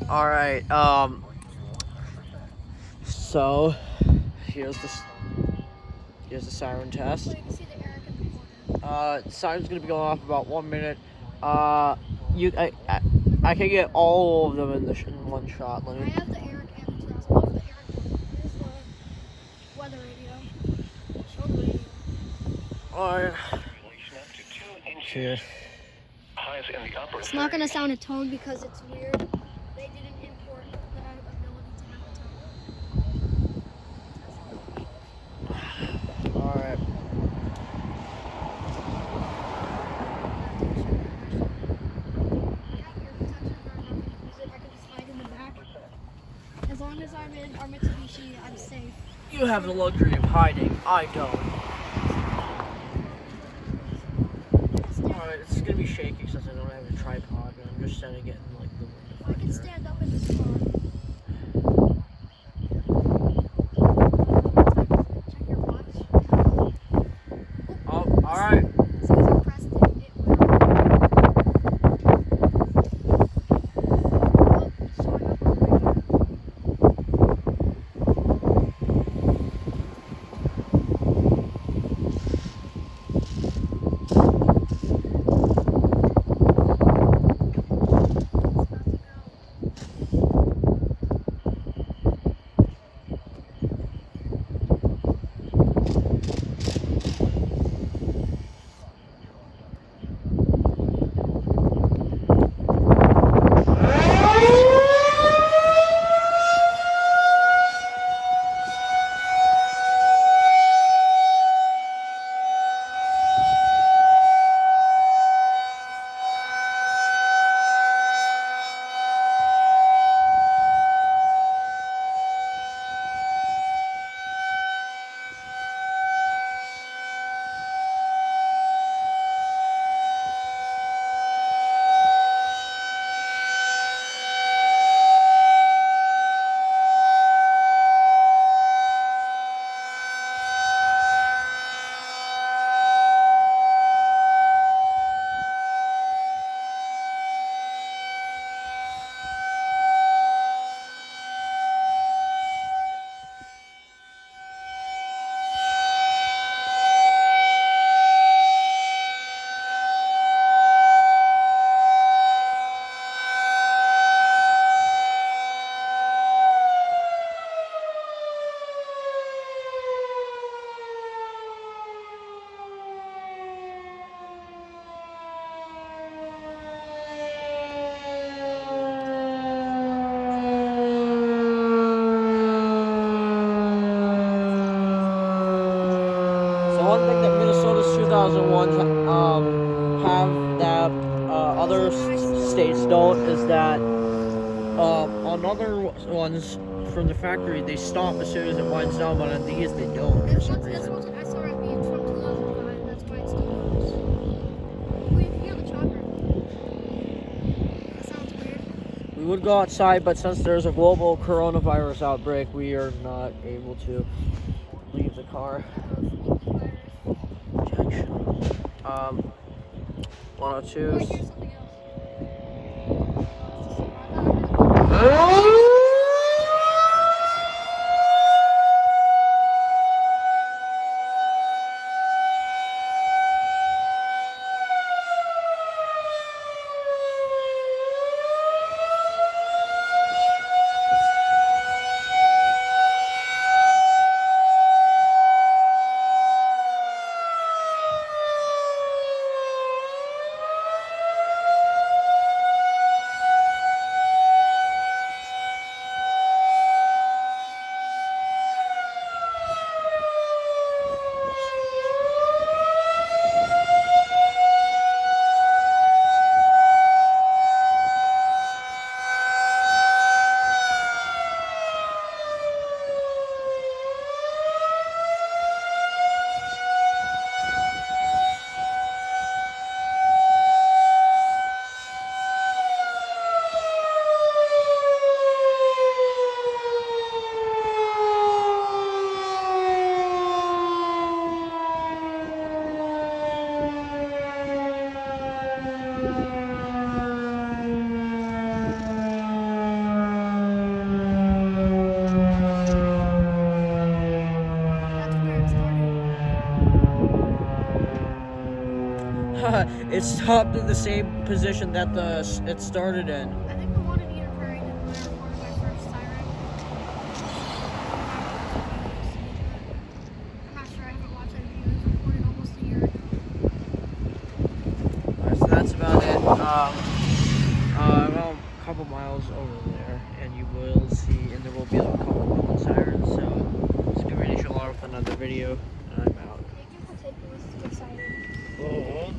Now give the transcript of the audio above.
All right. So here's the siren test. So you can see the Eric in the corner. Siren's gonna be going off about 1 minute. I can get all of them in in one shot. Let I me. have the Eric and the test off the Eric. Here's the weather radio. Show the radio. All right. Here. It's not gonna sound a tone because it's weird. They didn't import the ability to have a tone. All right. As long as I'm in our Mitsubishi, I'm safe. You have the luxury of hiding. I don't. Alright, it's gonna be shaky since I don't have a tripod, but I'm just setting it in like the window. I can stand up in this car. Check your watch. Oh, alright. As soon as you pressed it, it went up. Oh, it's showing up on the radar. So one thing that Minnesota's 2001 have that other states don't is that on other ones from the factory they stop as soon as it winds down, but on these they don't for some This reason. one's an SRNB. It's from 2005. That's why it still goes. Oh, you can hear the chopper. That sounds weird. We would go outside, but since there's a global coronavirus outbreak, we are not able to leave the car. Um, Oh, I 102. hear something else. it stopped in the same position that it started in. I think the one in Eden Prairie did when I recorded my first siren. I'm not sure. I haven't watched that video. It was recorded almost a year ago. Alright, so that's about it. Well, a couple miles over there, and you will see, and there will be a couple of sirens. So it's gonna be a with another video.